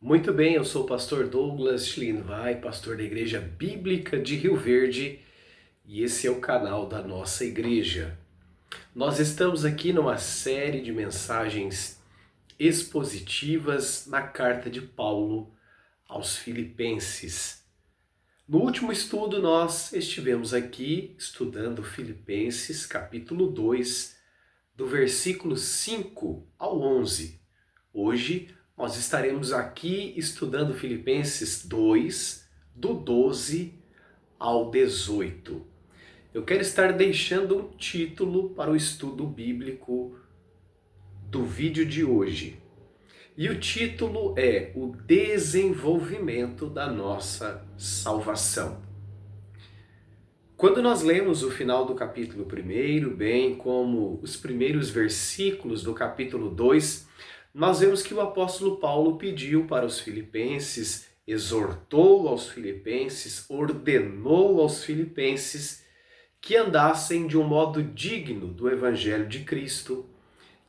Muito bem, eu sou o pastor Douglas Schlinvai, pastor da Igreja Bíblica de Rio Verde, e esse é o canal da nossa igreja. Nós estamos aqui numa série de mensagens expositivas na carta de Paulo aos Filipenses. No último estudo, nós estivemos aqui estudando Filipenses, capítulo 2, do versículo 5 ao 11. Hoje, nós estaremos aqui estudando Filipenses 2, do 12 ao 18. Eu quero estar deixando um título para o estudo bíblico do vídeo de hoje. E o título é O Desenvolvimento da Nossa Salvação. Quando nós lemos o final do capítulo 1, bem como os primeiros versículos do capítulo 2, nós vemos que o apóstolo Paulo pediu para os filipenses, exortou aos filipenses, ordenou aos filipenses que andassem de um modo digno do Evangelho de Cristo,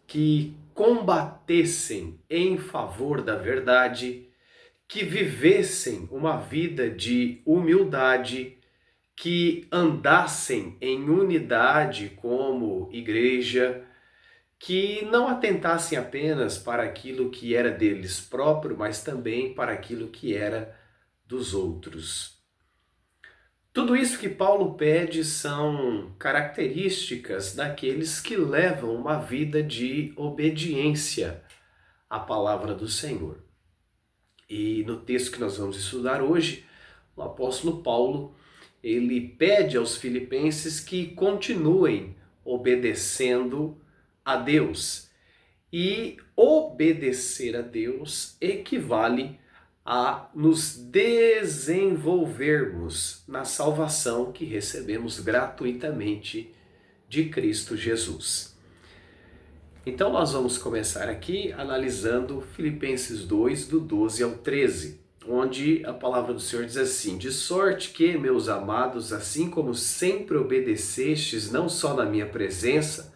que combatessem em favor da verdade, que vivessem uma vida de humildade, que andassem em unidade como igreja, que não atentassem apenas para aquilo que era deles próprio, mas também para aquilo que era dos outros. Tudo isso que Paulo pede são características daqueles que levam uma vida de obediência à palavra do Senhor. E no texto que nós vamos estudar hoje, o apóstolo Paulo, ele pede aos filipenses que continuem obedecendo a Deus. E obedecer a Deus equivale a nos desenvolvermos na salvação que recebemos gratuitamente de Cristo Jesus. Então nós vamos começar aqui analisando Filipenses 2, do 12 ao 13, onde a palavra do Senhor diz assim: De sorte que, meus amados, assim como sempre obedecestes, não só na minha presença,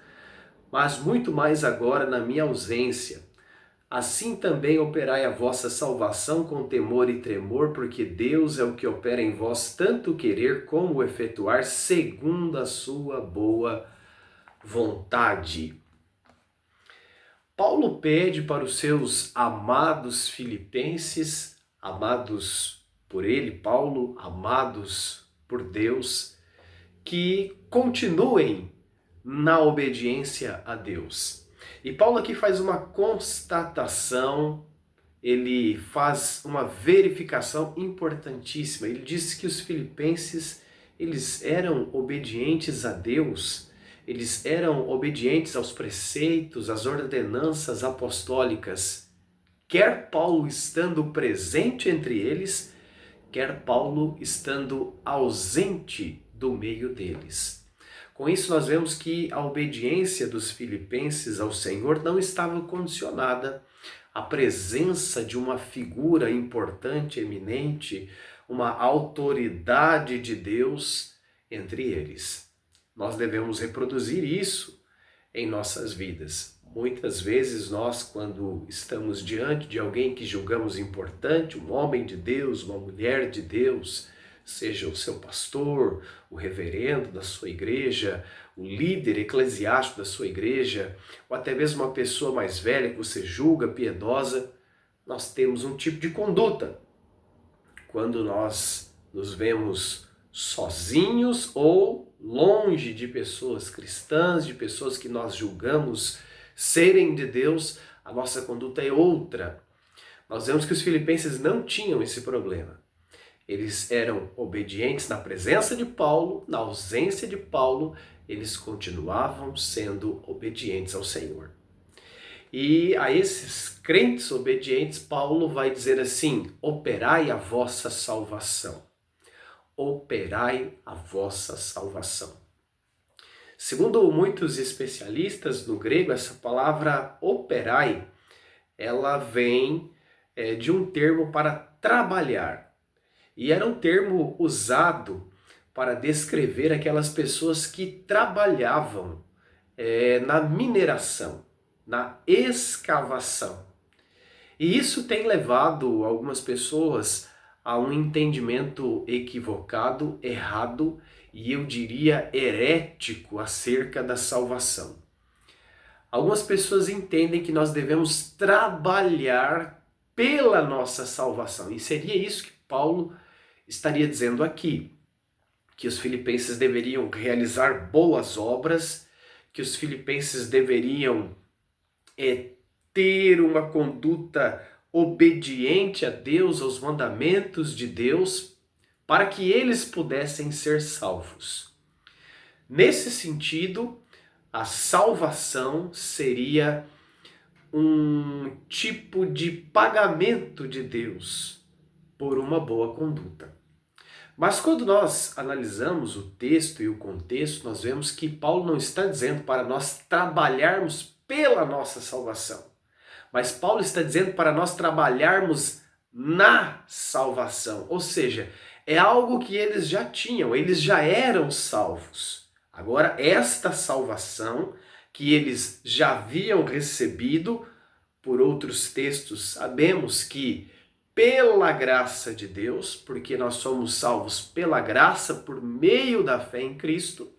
mas muito mais agora na minha ausência, assim também operai a vossa salvação com temor e tremor, porque Deus é o que opera em vós tanto querer como efetuar segundo a sua boa vontade. Paulo pede para os seus amados filipenses, amados por ele, Paulo, amados por Deus, que continuem na obediência a Deus. E Paulo aqui faz uma constatação, ele faz uma verificação importantíssima. Ele diz que os filipenses, eles eram obedientes a Deus, eles eram obedientes aos preceitos, às ordenanças apostólicas, quer Paulo estando presente entre eles, quer Paulo estando ausente do meio deles. Com isso nós vemos que a obediência dos filipenses ao Senhor não estava condicionada à presença de uma figura importante, eminente, uma autoridade de Deus entre eles. Nós devemos reproduzir isso em nossas vidas. Muitas vezes nós, quando estamos diante de alguém que julgamos importante, um homem de Deus, uma mulher de Deus, seja o seu pastor, o reverendo da sua igreja, o líder eclesiástico da sua igreja, ou até mesmo uma pessoa mais velha que você julga piedosa, nós temos um tipo de conduta. Quando nós nos vemos sozinhos ou longe de pessoas cristãs, de pessoas que nós julgamos serem de Deus, a nossa conduta é outra. Nós vemos que os filipenses não tinham esse problema. Eles eram obedientes na presença de Paulo, na ausência de Paulo, eles continuavam sendo obedientes ao Senhor. E a esses crentes obedientes, Paulo vai dizer assim: operai a vossa salvação. Operai a vossa salvação. Segundo muitos especialistas no grego, essa palavra operai, ela vem de um termo para trabalhar. E era um termo usado para descrever aquelas pessoas que trabalhavam na mineração, na escavação. E isso tem levado algumas pessoas a um entendimento equivocado, errado e eu diria herético acerca da salvação. Algumas pessoas entendem que nós devemos trabalhar pela nossa salvação. E seria isso que Paulo estaria dizendo aqui, que os filipenses deveriam realizar boas obras, que os filipenses deveriam ter uma conduta obediente a Deus, aos mandamentos de Deus, para que eles pudessem ser salvos. Nesse sentido, a salvação seria um tipo de pagamento de Deus por uma boa conduta. Mas quando nós analisamos o texto e o contexto, nós vemos que Paulo não está dizendo para nós trabalharmos pela nossa salvação. Mas Paulo está dizendo para nós trabalharmos na salvação. Ou seja, é algo que eles já tinham, eles já eram salvos. Agora, esta salvação que eles já haviam recebido, por outros textos, sabemos que pela graça de Deus, porque nós somos salvos pela graça por meio da fé em Cristo,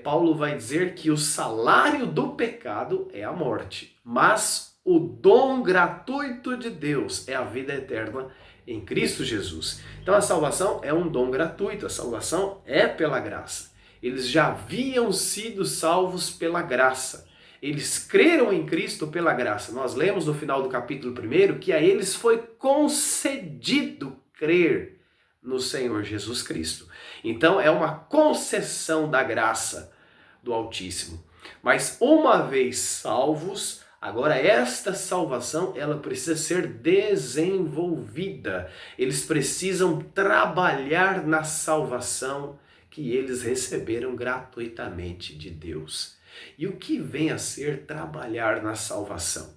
Paulo vai dizer que o salário do pecado é a morte, mas o dom gratuito de Deus é a vida eterna em Cristo Jesus. Então a salvação é um dom gratuito, a salvação é pela graça. Eles já haviam sido salvos pela graça. Eles creram em Cristo pela graça. Nós lemos no final do capítulo 1 que a eles foi concedido crer no Senhor Jesus Cristo. Então é uma concessão da graça do Altíssimo. Mas uma vez salvos, agora esta salvação ela precisa ser desenvolvida. Eles precisam trabalhar na salvação que eles receberam gratuitamente de Deus. E o que vem a ser trabalhar na salvação?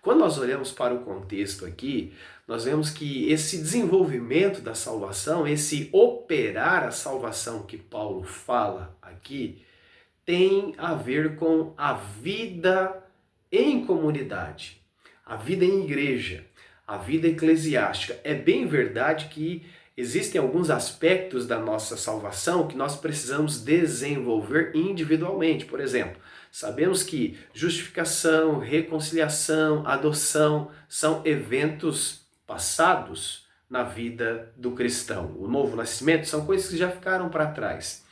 Quando nós olhamos para o contexto aqui, nós vemos que esse desenvolvimento da salvação, esse operar a salvação que Paulo fala aqui, tem a ver com a vida em comunidade, a vida em igreja, a vida eclesiástica. É bem verdade que existem alguns aspectos da nossa salvação que nós precisamos desenvolver individualmente. Por exemplo, sabemos que justificação, reconciliação, adoção são eventos passados na vida do cristão. O novo nascimento são coisas que já ficaram para trás.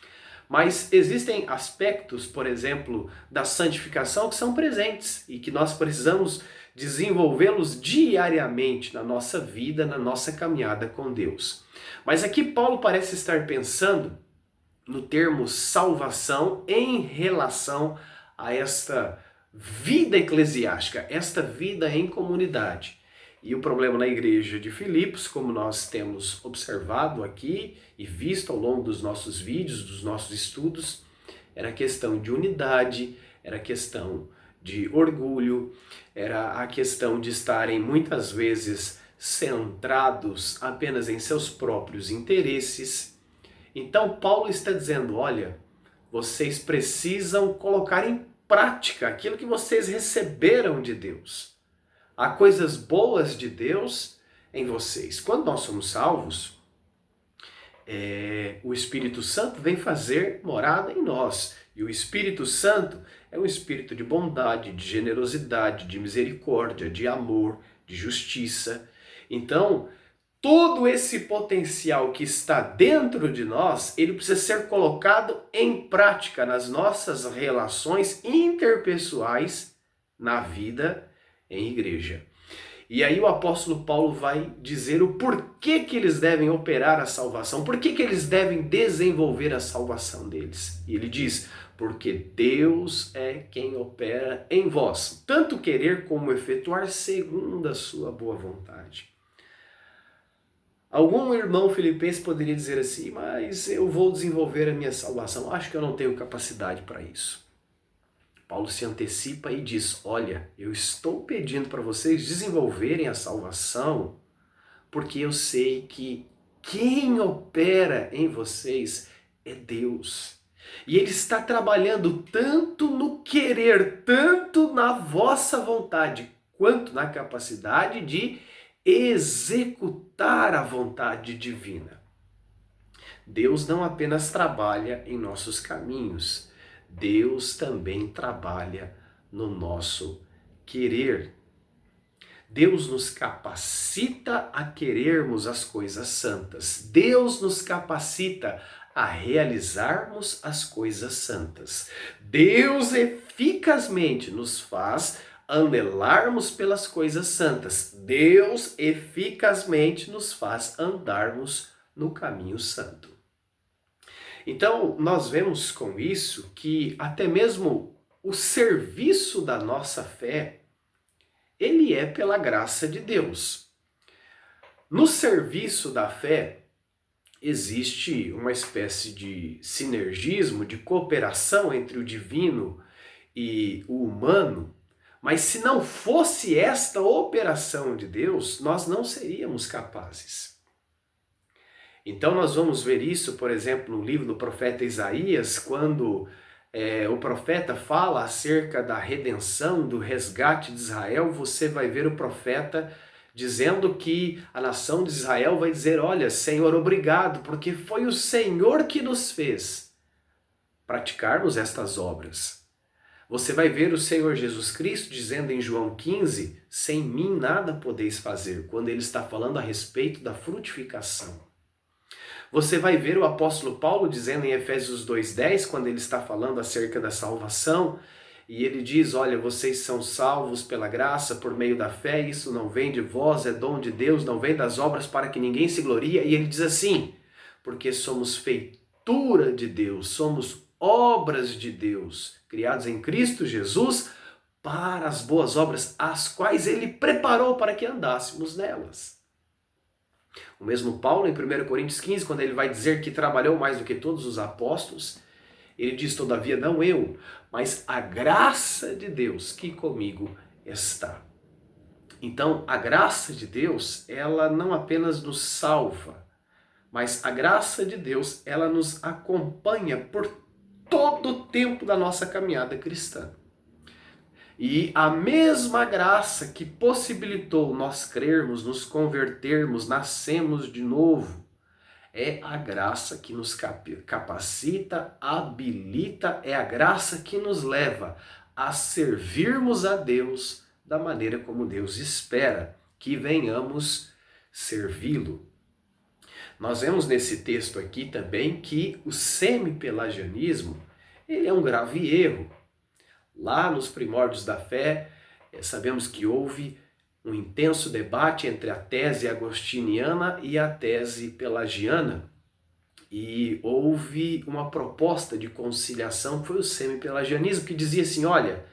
Mas existem aspectos, por exemplo, da santificação que são presentes e que nós precisamos desenvolvê-los diariamente na nossa vida, na nossa caminhada com Deus. Mas aqui Paulo parece estar pensando no termo salvação em relação a esta vida eclesiástica, esta vida em comunidade. E o problema na igreja de Filipos, como nós temos observado aqui e visto ao longo dos nossos vídeos, dos nossos estudos, era a questão de unidade, era a questão de orgulho, era a questão de estarem muitas vezes centrados apenas em seus próprios interesses. Então Paulo está dizendo, olha, vocês precisam colocar em prática aquilo que vocês receberam de Deus. Há coisas boas de Deus em vocês. Quando nós somos salvos, o Espírito Santo vem fazer morada em nós. E o Espírito Santo é um espírito de bondade, de generosidade, de misericórdia, de amor, de justiça. Então, todo esse potencial que está dentro de nós, ele precisa ser colocado em prática nas nossas relações interpessoais na vida em igreja. E aí o apóstolo Paulo vai dizer o porquê que eles devem operar a salvação, porquê que eles devem desenvolver a salvação deles. E ele diz, porque Deus é quem opera em vós, tanto querer como efetuar segundo a sua boa vontade. Algum irmão filipense poderia dizer assim, mas eu vou desenvolver a minha salvação, acho que eu não tenho capacidade para isso. Paulo se antecipa e diz, olha, eu estou pedindo para vocês desenvolverem a salvação, porque eu sei que quem opera em vocês é Deus. E Ele está trabalhando tanto no querer, tanto na vossa vontade, quanto na capacidade de executar a vontade divina. Deus não apenas trabalha em nossos caminhos, Deus também trabalha no nosso querer. Deus nos capacita a querermos as coisas santas. Deus nos capacita a realizarmos as coisas santas. Deus eficazmente nos faz anelarmos pelas coisas santas. Deus eficazmente nos faz andarmos no caminho santo. Então, nós vemos com isso que até mesmo o serviço da nossa fé, ele é pela graça de Deus. No serviço da fé, existe uma espécie de sinergismo, de cooperação entre o divino e o humano, mas se não fosse esta operação de Deus, nós não seríamos capazes. Então nós vamos ver isso, por exemplo, no livro do profeta Isaías, quando o profeta fala acerca da redenção, do resgate de Israel. Você vai ver o profeta dizendo que a nação de Israel vai dizer: olha, Senhor, obrigado, porque foi o Senhor que nos fez praticarmos estas obras. Você vai ver o Senhor Jesus Cristo dizendo em João 15, sem mim nada podeis fazer, quando ele está falando a respeito da frutificação. Você vai ver o apóstolo Paulo dizendo em Efésios 2:10, quando ele está falando acerca da salvação, e ele diz: olha, vocês são salvos pela graça, por meio da fé, isso não vem de vós, é dom de Deus, não vem das obras para que ninguém se glorie. E ele diz assim: porque somos feitura de Deus, somos obras de Deus, criados em Cristo Jesus, para as boas obras, as quais ele preparou para que andássemos nelas. O mesmo Paulo, em 1 Coríntios 15, quando ele vai dizer que trabalhou mais do que todos os apóstolos, ele diz: todavia não eu, mas a graça de Deus que comigo está. Então, a graça de Deus, ela não apenas nos salva, mas a graça de Deus, ela nos acompanha por todo o tempo da nossa caminhada cristã. E a mesma graça que possibilitou nós crermos, nos convertermos, nascemos de novo, é a graça que nos capacita, habilita, é a graça que nos leva a servirmos a Deus da maneira como Deus espera que venhamos servi-lo. Nós vemos nesse texto aqui também que o semi-pelagianismo, ele é um grave erro. Lá nos primórdios da fé, sabemos que houve um intenso debate entre a tese agostiniana e a tese pelagiana. E houve uma proposta de conciliação, que foi o semi-pelagianismo, que dizia assim: olha,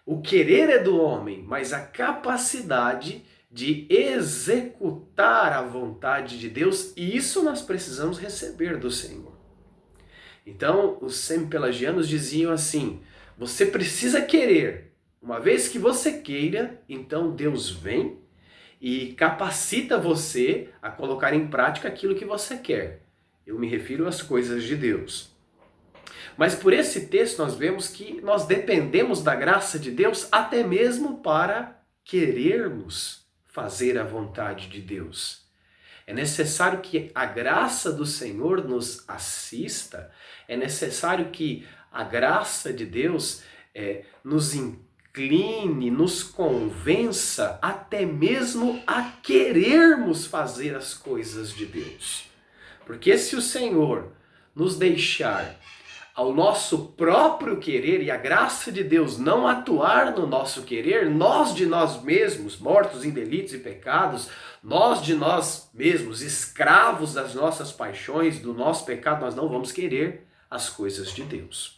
o querer é do homem, mas a capacidade de executar a vontade de Deus, e isso nós precisamos receber do Senhor. Então, os semi-pelagianos diziam assim: você precisa querer. Uma vez que você queira, então Deus vem e capacita você a colocar em prática aquilo que você quer. Eu me refiro às coisas de Deus. Mas por esse texto nós vemos que nós dependemos da graça de Deus até mesmo para querermos fazer a vontade de Deus. É necessário que a graça do Senhor nos assista, é necessário que a graça de Deus nos incline, nos convença até mesmo a querermos fazer as coisas de Deus. Porque se o Senhor nos deixar ao nosso próprio querer e a graça de Deus não atuar no nosso querer, nós de nós mesmos, mortos em delitos e pecados, nós de nós mesmos, escravos das nossas paixões, do nosso pecado, nós não vamos querer as coisas de Deus.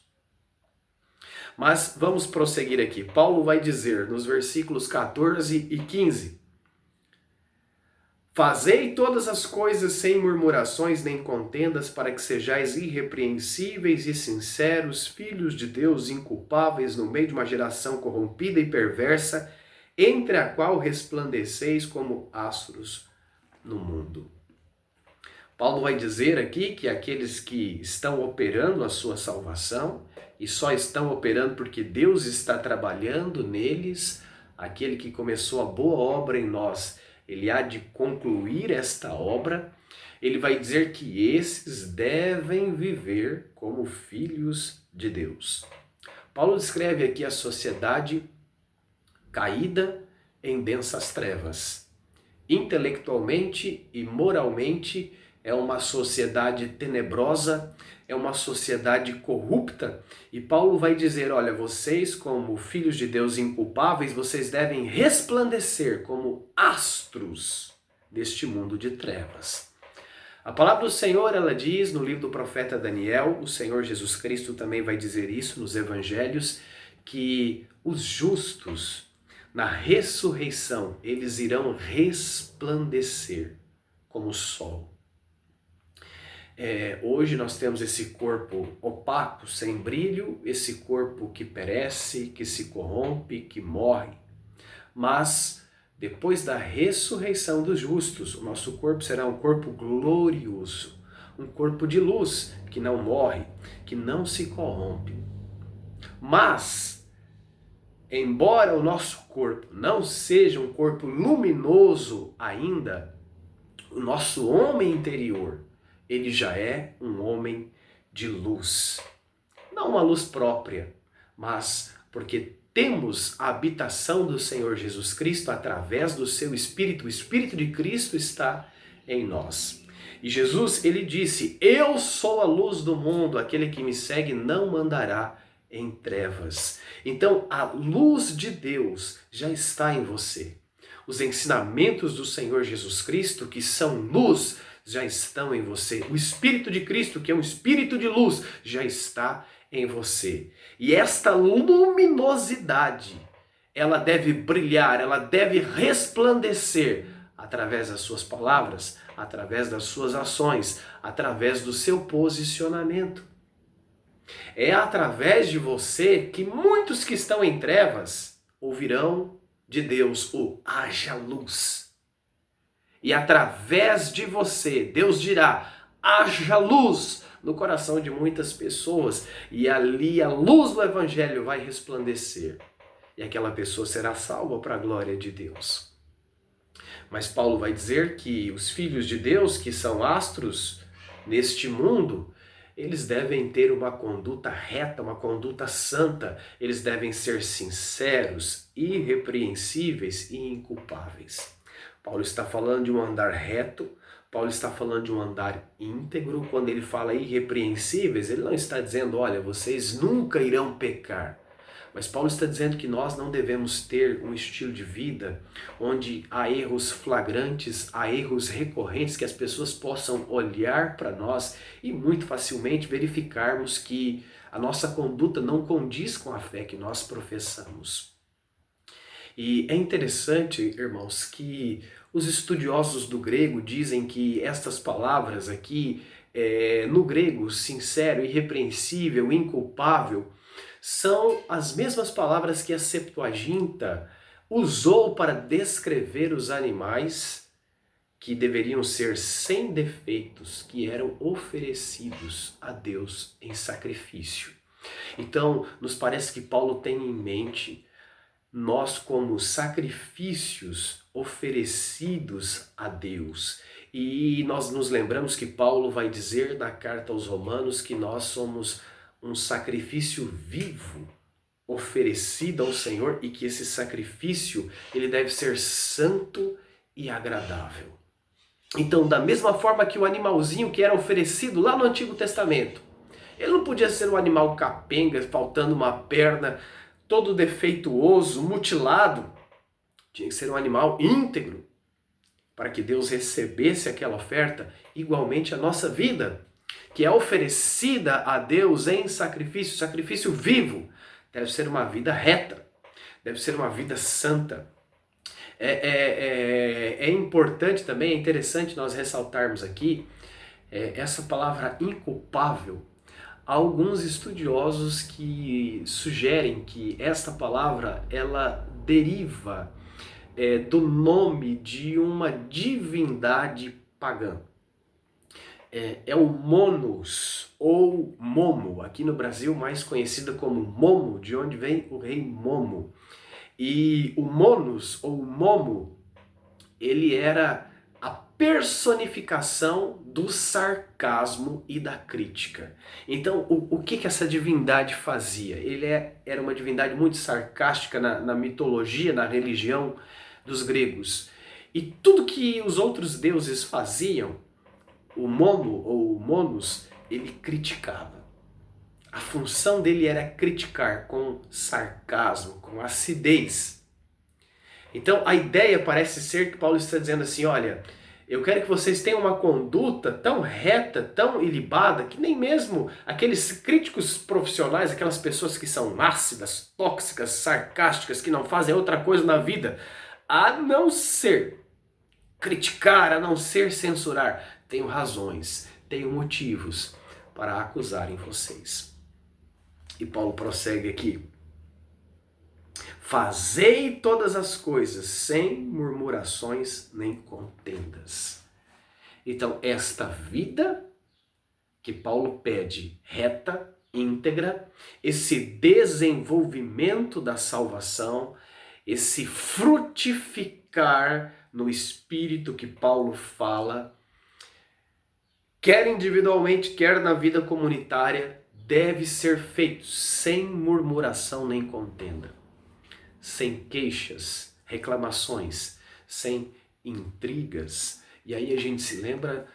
Mas vamos prosseguir aqui. Paulo vai dizer nos versículos 14 e 15: fazei todas as coisas sem murmurações nem contendas, para que sejais irrepreensíveis e sinceros, filhos de Deus, inculpáveis no meio de uma geração corrompida e perversa, entre a qual resplandeceis como astros no mundo. Paulo vai dizer aqui que aqueles que estão operando a sua salvação, e só estão operando porque Deus está trabalhando neles, aquele que começou a boa obra em nós, ele há de concluir esta obra. Ele vai dizer que esses devem viver como filhos de Deus. Paulo descreve aqui a sociedade caída em densas trevas. Intelectualmente e moralmente é uma sociedade tenebrosa, é uma sociedade corrupta, e Paulo vai dizer, olha, vocês como filhos de Deus inculpáveis, vocês devem resplandecer como astros deste mundo de trevas. A palavra do Senhor, ela diz no livro do profeta Daniel, o Senhor Jesus Cristo também vai dizer isso nos evangelhos, que os justos, na ressurreição, eles irão resplandecer como o sol. Hoje nós temos esse corpo opaco, sem brilho, esse corpo que perece, que se corrompe, que morre. Mas depois da ressurreição dos justos, o nosso corpo será um corpo glorioso, um corpo de luz, que não morre, que não se corrompe. Mas, embora o nosso corpo não seja um corpo luminoso ainda, o nosso homem interior, ele já é um homem de luz. Não uma luz própria, mas porque temos a habitação do Senhor Jesus Cristo através do seu Espírito. O Espírito de Cristo está em nós. E Jesus, ele disse, eu sou a luz do mundo, aquele que me segue não andará em trevas. Então, a luz de Deus já está em você. Os ensinamentos do Senhor Jesus Cristo, que são luz, já estão em você. O Espírito de Cristo, que é um Espírito de luz, já está em você. E esta luminosidade, ela deve brilhar, ela deve resplandecer através das suas palavras, através das suas ações, através do seu posicionamento. É através de você que muitos que estão em trevas ouvirão de Deus o haja luz. E através de você, Deus dirá, haja luz no coração de muitas pessoas. E ali a luz do Evangelho vai resplandecer. E aquela pessoa será salva para a glória de Deus. Mas Paulo vai dizer que os filhos de Deus, que são astros neste mundo, eles devem ter uma conduta reta, uma conduta santa. Eles devem ser sinceros, irrepreensíveis e inculpáveis. Paulo está falando de um andar reto, Paulo está falando de um andar íntegro. Quando ele fala irrepreensíveis, ele não está dizendo, olha, vocês nunca irão pecar. Mas Paulo está dizendo que nós não devemos ter um estilo de vida onde há erros flagrantes, há erros recorrentes, que as pessoas possam olhar para nós e muito facilmente verificarmos que a nossa conduta não condiz com a fé que nós professamos. E é interessante, irmãos, que os estudiosos do grego dizem que estas palavras aqui, no grego, sincero, irrepreensível, inculpável, são as mesmas palavras que a Septuaginta usou para descrever os animais que deveriam ser sem defeitos, que eram oferecidos a Deus em sacrifício. Então, nos parece que Paulo tem em mente nós como sacrifícios oferecidos a Deus. E nós nos lembramos que Paulo vai dizer na carta aos Romanos que nós somos um sacrifício vivo oferecido ao Senhor e que esse sacrifício ele deve ser santo e agradável. Então, da mesma forma que o animalzinho que era oferecido lá no Antigo Testamento, ele não podia ser um animal capenga, faltando uma perna, todo defeituoso, mutilado. Tinha que ser um animal íntegro para que Deus recebesse aquela oferta. Igualmente a nossa vida, que é oferecida a Deus em sacrifício, sacrifício vivo, deve ser uma vida reta, deve ser uma vida santa. É importante também, é interessante nós ressaltarmos aqui essa palavra inculpável. Há alguns estudiosos que sugerem que esta palavra ela deriva do nome de uma divindade pagã. É o Monos ou Momo, aqui no Brasil mais conhecida como Momo, de onde vem o rei Momo. E o monos, ou o momo, ele era a personificação do sarcasmo e da crítica. Então, o que essa divindade fazia? Era uma divindade muito sarcástica na mitologia, na religião dos gregos. E tudo que os outros deuses faziam, o momo ou o monos, ele criticava. A função dele era criticar com sarcasmo, com acidez. Então a ideia parece ser que Paulo está dizendo assim, olha, eu quero que vocês tenham uma conduta tão reta, tão ilibada, que nem mesmo aqueles críticos profissionais, aquelas pessoas que são ácidas, tóxicas, sarcásticas, que não fazem outra coisa na vida, a não ser criticar, a não ser censurar, tenho razões, tenho motivos para acusarem vocês. E Paulo prossegue aqui. Fazei todas as coisas sem murmurações nem contendas. Então, esta vida que Paulo pede reta, íntegra, esse desenvolvimento da salvação, esse frutificar no Espírito que Paulo fala, quer individualmente, quer na vida comunitária, deve ser feito sem murmuração nem contenda, sem queixas, reclamações, sem intrigas. E aí a gente se lembra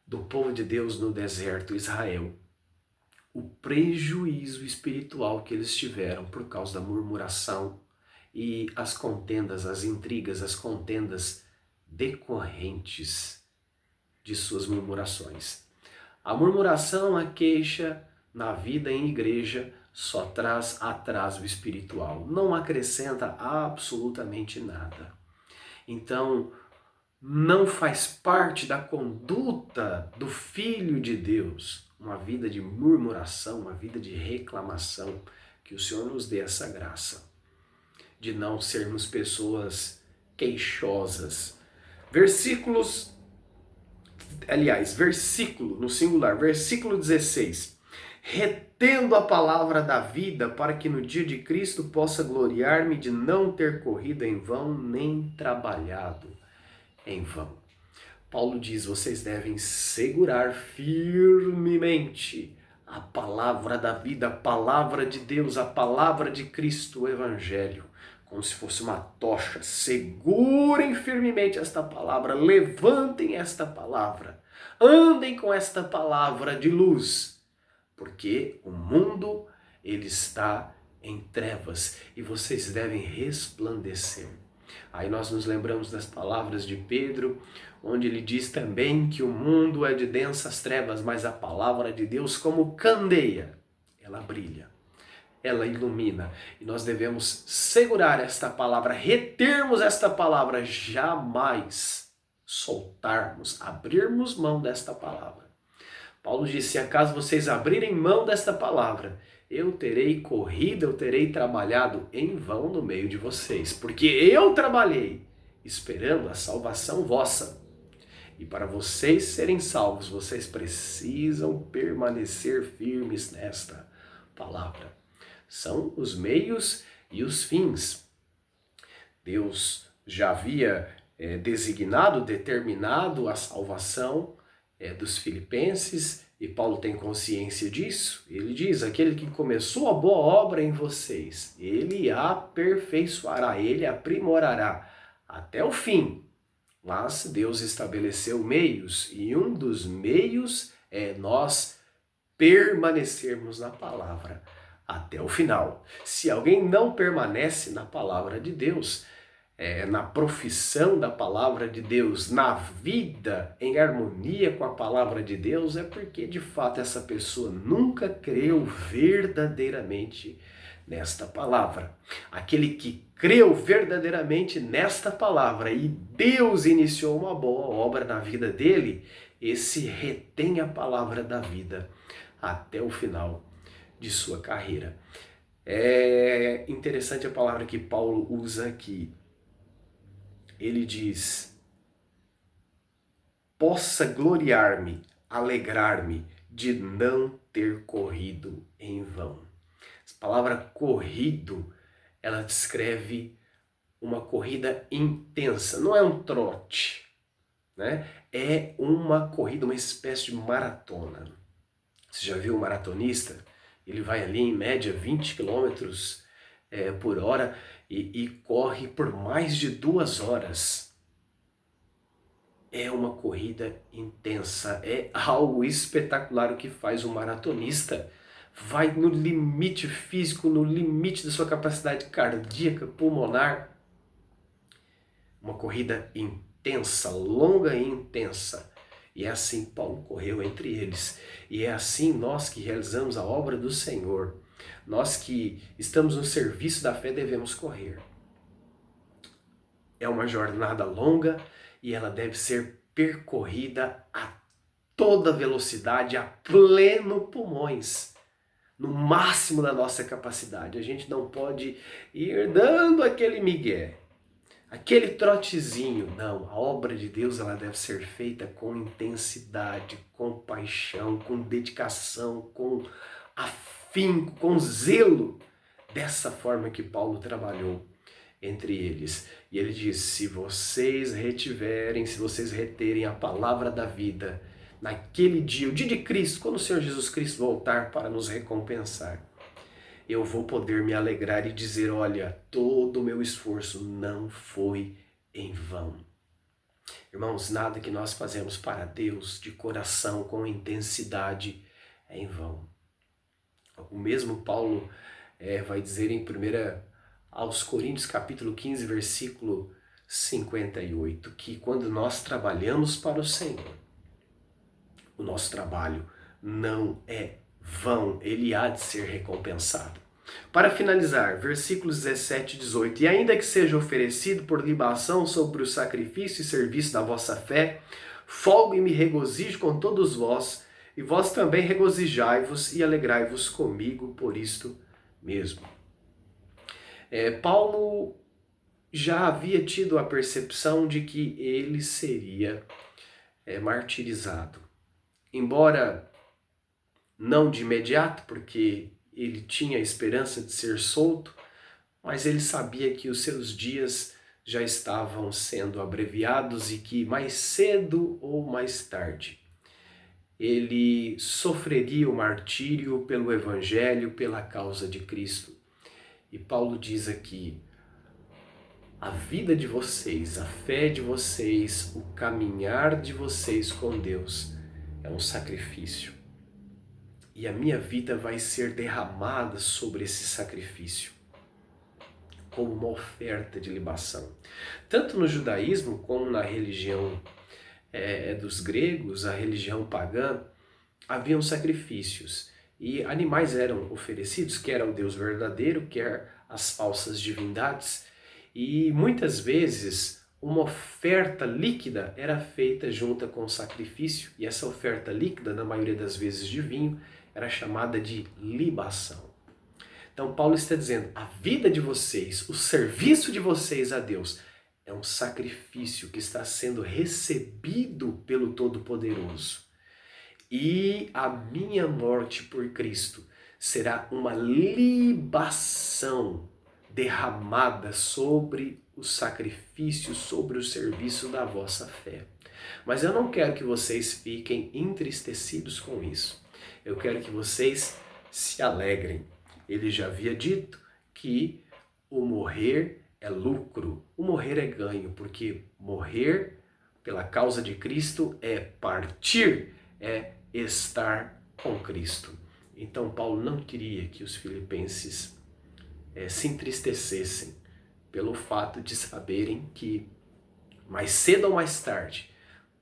do povo de Deus no deserto, Israel. O prejuízo espiritual que eles tiveram por causa da murmuração e as contendas, as intrigas, as contendas decorrentes de suas murmurações. A murmuração, a queixa na vida em igreja só traz atraso espiritual, não acrescenta absolutamente nada. Então, não faz parte da conduta do Filho de Deus uma vida de murmuração, uma vida de reclamação. Que o Senhor nos dê essa graça de não sermos pessoas queixosas. Versículo no singular, versículo 16. Retendo a palavra da vida, para que no dia de Cristo possa gloriar-me de não ter corrido em vão, nem trabalhado em vão. Paulo diz, vocês devem segurar firmemente a palavra da vida, a palavra de Deus, a palavra de Cristo, o Evangelho, como se fosse uma tocha. Segurem firmemente esta palavra, levantem esta palavra, andem com esta palavra de luz, porque o mundo, ele está em trevas e vocês devem resplandecer. Aí nós nos lembramos das palavras de Pedro, onde ele diz também que o mundo é de densas trevas, mas a palavra de Deus, como candeia, ela brilha, ela ilumina. E nós devemos segurar esta palavra, retermos esta palavra, jamais soltarmos, abrirmos mão desta palavra. Paulo disse, acaso vocês abrirem mão desta palavra, eu terei corrido, eu terei trabalhado em vão no meio de vocês, porque eu trabalhei esperando a salvação vossa. E para vocês serem salvos, vocês precisam permanecer firmes nesta palavra. São os meios e os fins. Deus já havia determinado a salvação dos filipenses, e Paulo tem consciência disso. Ele diz, aquele que começou a boa obra em vocês, ele a aperfeiçoará, ele aprimorará até o fim. Mas Deus estabeleceu meios, e um dos meios é nós permanecermos na palavra até o final. Se alguém não permanece na palavra de Deus, na profissão da palavra de Deus, na vida em harmonia com a palavra de Deus, é porque de fato essa pessoa nunca creu verdadeiramente nesta palavra. Aquele que creu verdadeiramente nesta palavra e Deus iniciou uma boa obra na vida dele, esse retém a palavra da vida até o final de sua carreira. É interessante a palavra que Paulo usa aqui. Ele diz, possa gloriar-me, alegrar-me de não ter corrido em vão. A palavra corrido, ela descreve uma corrida intensa, não é um trote, né? É uma corrida, uma espécie de maratona. Você já viu um maratonista? Ele vai ali em média 20 quilômetros por hora e corre por mais de 2 horas. É uma corrida intensa, é algo espetacular o que faz um maratonista. Vai no limite físico, no limite da sua capacidade cardíaca, pulmonar. Uma corrida intensa, longa e intensa. E é assim Paulo correu entre eles. E é assim nós que realizamos a obra do Senhor, nós que estamos no serviço da fé, devemos correr. É uma jornada longa e ela deve ser percorrida a toda velocidade, a pleno pulmões, no máximo da nossa capacidade. A gente não pode ir dando aquele migué, aquele trotezinho. Não, a obra de Deus ela deve ser feita com intensidade, com paixão, com dedicação, com afinco, com zelo, dessa forma que Paulo trabalhou entre eles. E ele diz: se vocês retiverem, se vocês reterem a palavra da vida, naquele dia, o dia de Cristo, quando o Senhor Jesus Cristo voltar para nos recompensar, eu vou poder me alegrar e dizer: olha, todo o meu esforço não foi em vão. Irmãos, nada que nós fazemos para Deus de coração, com intensidade, é em vão. O mesmo Paulo vai dizer em 1 aos Coríntios, capítulo 15, versículo 58, que quando nós trabalhamos para o Senhor, o nosso trabalho não é vão, ele há de ser recompensado. Para finalizar, versículos 17 e 18, e ainda que seja oferecido por libação sobre o sacrifício e serviço da vossa fé, folgo e me regozijo com todos vós, e vós também regozijai-vos e alegrai-vos comigo por isto mesmo. Paulo já havia tido a percepção de que ele seria martirizado. Embora não de imediato, porque ele tinha a esperança de ser solto, mas ele sabia que os seus dias já estavam sendo abreviados e que mais cedo ou mais tarde ele sofreria o martírio pelo Evangelho, pela causa de Cristo. E Paulo diz aqui: a vida de vocês, a fé de vocês, o caminhar de vocês com Deus é um sacrifício. E a minha vida vai ser derramada sobre esse sacrifício, como uma oferta de libação. Tanto no judaísmo como na religião dos gregos, a religião pagã, haviam sacrifícios. E animais eram oferecidos, quer ao Deus verdadeiro, quer às falsas divindades. E muitas vezes uma oferta líquida era feita junto com o sacrifício. E essa oferta líquida, na maioria das vezes de vinho, era chamada de libação. Então Paulo está dizendo: a vida de vocês, o serviço de vocês a Deus é um sacrifício que está sendo recebido pelo Todo-Poderoso. E a minha morte por Cristo será uma libação derramada sobre o sacrifício, sobre o serviço da vossa fé. Mas eu não quero que vocês fiquem entristecidos com isso. Eu quero que vocês se alegrem. Ele já havia dito que o morrer é lucro, o morrer é ganho, porque morrer pela causa de Cristo é partir, é estar com Cristo. Então Paulo não queria que os filipenses se entristecessem pelo fato de saberem que mais cedo ou mais tarde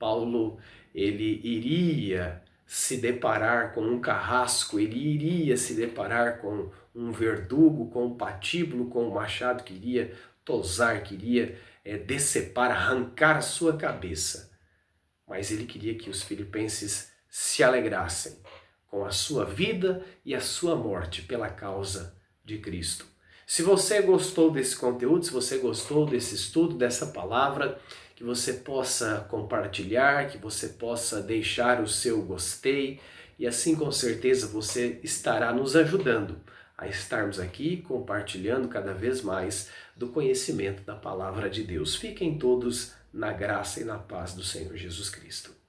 Paulo ele iria se deparar com um carrasco, ele iria se deparar com um verdugo, com um patíbulo, com um machado que iria tosar, que iria decepar, arrancar a sua cabeça. Mas ele queria que os filipenses se alegrassem com a sua vida e a sua morte pela causa de Cristo. Se você gostou desse conteúdo, se você gostou desse estudo, dessa palavra, que você possa compartilhar, que você possa deixar o seu gostei, e assim com certeza você estará nos ajudando a estarmos aqui compartilhando cada vez mais do conhecimento da palavra de Deus. Fiquem todos na graça e na paz do Senhor Jesus Cristo.